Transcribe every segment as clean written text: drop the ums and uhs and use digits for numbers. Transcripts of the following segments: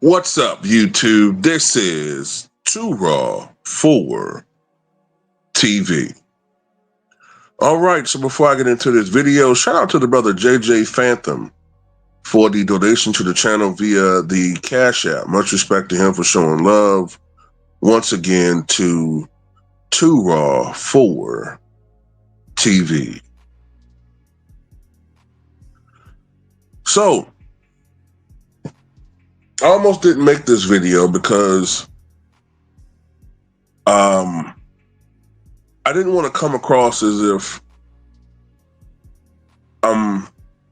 What's up, YouTube? This is Too Raw for TV. All right, so before I get into this video, shout out to the brother JJ Phantom for the donation to the channel via the Cash App. Much respect to him for showing love once again to Too Raw for TV. So, I almost didn't make this video because I didn't want to come across as if I'm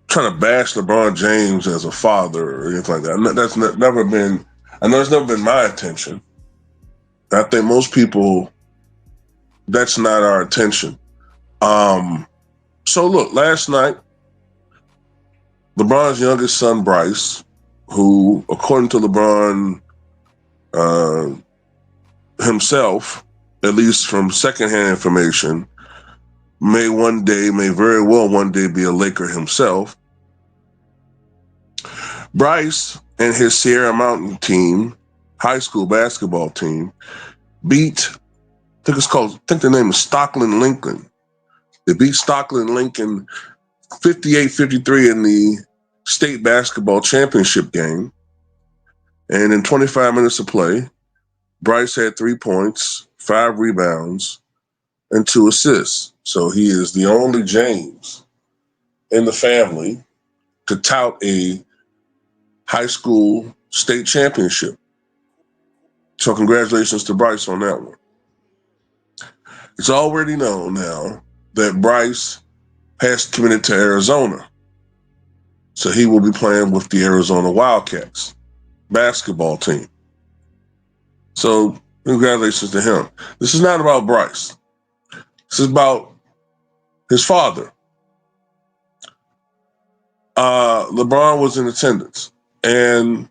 trying to bash LeBron James as a father or anything like that. That's never been, I know it's never been my intention. I think most people, that's not our intention. So look, last night, LeBron's youngest son, Bryce, who, according to LeBron himself, at least from secondhand information, may very well one day be a Laker himself. Bryce and his Sierra Mountain team, high school basketball team, beat, I think the name is Stockland Lincoln. They beat Stockland Lincoln 58-53 in the state basketball championship game. And in 25 minutes of play, Bryce had 3 points, 5 rebounds, and 2 assists. So he is the only James in the family to tout a high school state championship. So congratulations to Bryce on that one. It's already known now that Bryce has committed to Arizona. So he will be playing with the Arizona Wildcats basketball team. So congratulations to him. This is not about Bryce. This is about his father. LeBron was in attendance, and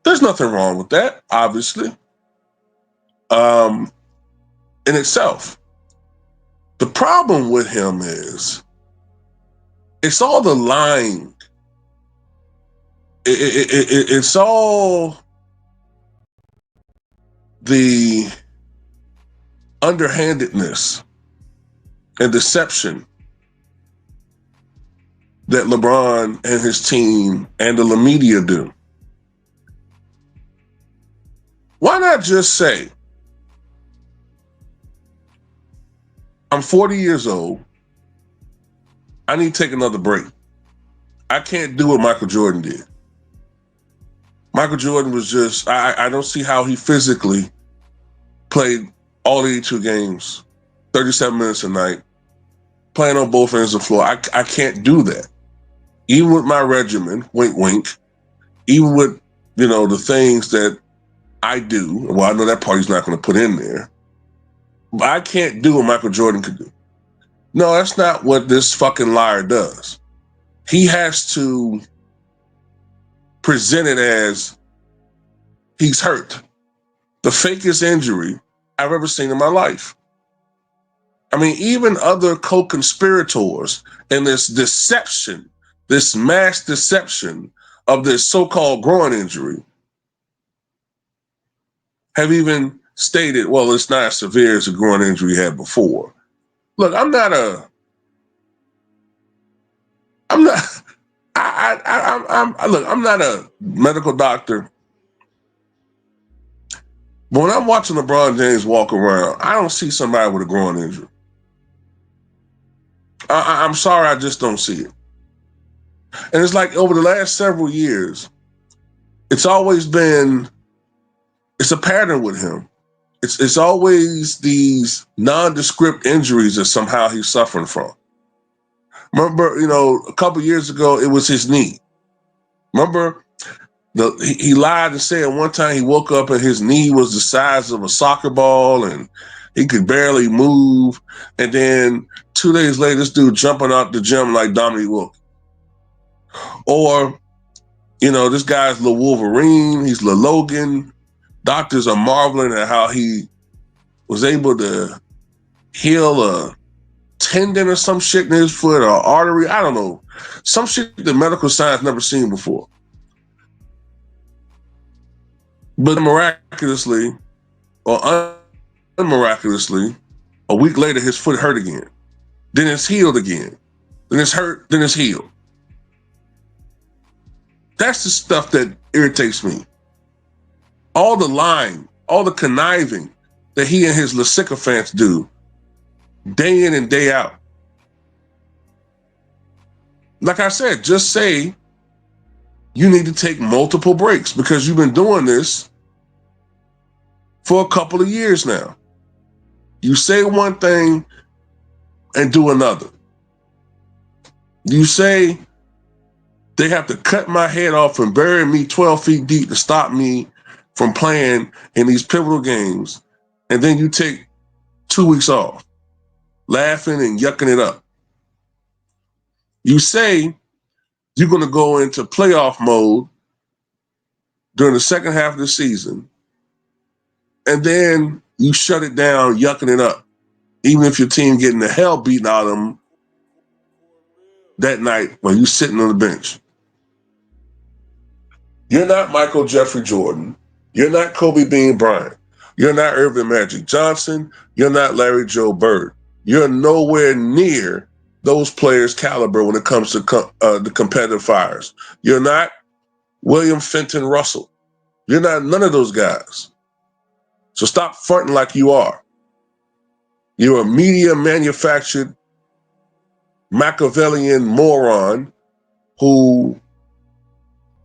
there's nothing wrong with that, obviously, in itself. The problem with him is it's all the lying. It's all the underhandedness and deception that LeBron and his team and the media do. Why not just say, I'm 40 years old, I need to take another break. I can't do what Michael Jordan did. Michael Jordan was just, I don't see how he physically played all 82 games, 37 minutes a night, playing on both ends of the floor. I can't do that. Even with my regimen, wink, wink, even with, the things that I do, well, I know that part he's not going to put in there, but I can't do what Michael Jordan could do. No, that's not what this fucking liar does. He has to present it as he's hurt. The fakest injury I've ever seen in my life. I mean, even other co-conspirators in this deception, this mass deception of this so-called groin injury have even stated, well, it's not as severe as the groin injury he had before. Look, I'm not a medical doctor, but when I'm watching LeBron James walk around, I don't see somebody with a groin injury. I'm sorry, I just don't see it. And it's like over the last several years, it's always been, it's a pattern with him. It's always these nondescript injuries that somehow he's suffering from. Remember, a couple years ago, it was his knee. Remember, he lied and said one time he woke up and his knee was the size of a soccer ball and he could barely move. And then 2 days later, this dude jumping out the gym like Dominique Wilkins. Or, this guy's Lil Wolverine, he's Lil Logan. Doctors are marveling at how he was able to heal a tendon or some shit in his foot or artery. I don't know. Some shit that medical science never seen before. But miraculously or unmiraculously, a week later, his foot hurt again. Then it's healed again. Then it's hurt, then it's healed. That's the stuff that irritates me. All the lying, all the conniving that he and his sycophants do day in and day out. Like I said, just say you need to take multiple breaks because you've been doing this for a couple of years now. You say one thing and do another. You say they have to cut my head off and bury me 12 feet deep to stop me from playing in these pivotal games. And then you take 2 weeks off, laughing and yucking it up. You say you're going to go into playoff mode during the second half of the season, and then you shut it down, yucking it up, even if your team getting the hell beaten out of them that night while you sitting on the bench. You're not Michael Jeffrey Jordan. You're not Kobe Bean Bryant. You're not Irvin Magic Johnson. You're not Larry Joe Bird. You're nowhere near those players' caliber when it comes to the competitive fires. You're not William Fenton Russell. You're not none of those guys. So stop fronting like you are. You're a media manufactured Machiavellian moron who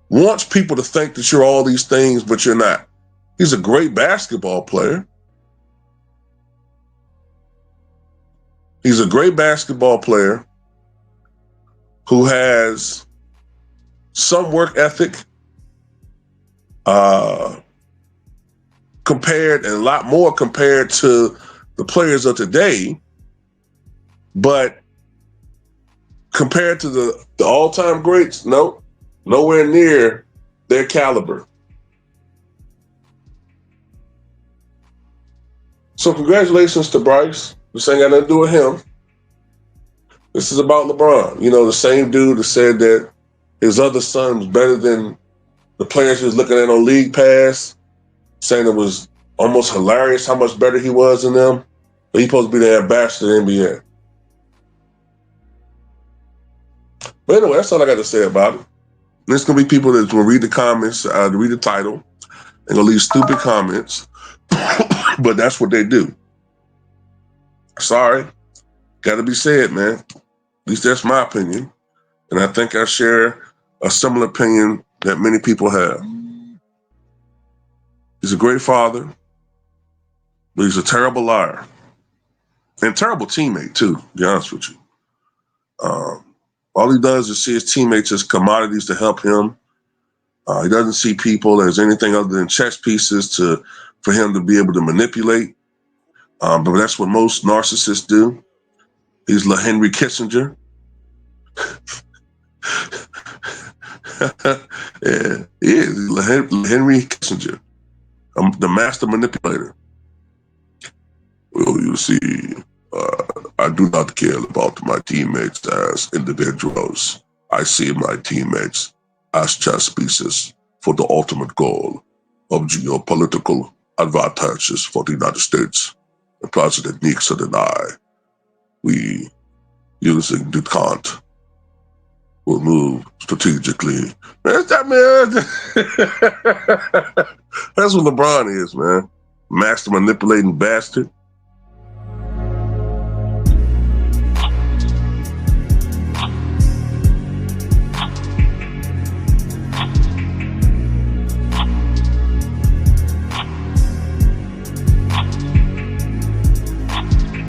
wants people to think that you're all these things, but you're not. He's a great basketball player. He's a great basketball player who has some work ethic, compared and a lot more compared to the players of today. But compared to the all-time greats, no, nowhere near their caliber. So congratulations to Bryce. This ain't got nothing to do with him. This is about LeBron. You know, the same dude that said that his other son was better than the players he was looking at on League Pass, saying it was almost hilarious how much better he was than them. But he's supposed to be the ambassador of the NBA. But anyway, that's all I got to say about it. There's going to be people that's going to read the comments, read the title, and going to leave stupid comments. But that's what they do. Sorry. Got to be said, man. At least that's my opinion. And I think I share a similar opinion that many people have. He's a great father, but he's a terrible liar. And terrible teammate, too, to be honest with you. All he does is see his teammates as commodities to help him. He doesn't see people as anything other than chess pieces for him to be able to manipulate. But that's what most narcissists do. He's Henry Kissinger. Yeah, he is Henry Kissinger, the master manipulator. Well, you see, I do not care about my teammates as individuals. I see my teammates as chess pieces for the ultimate goal of geopolitical advantages for the United States. And President Nixon and I, we, using detente, will move strategically. Man, that's what LeBron is, man. Master manipulating bastard.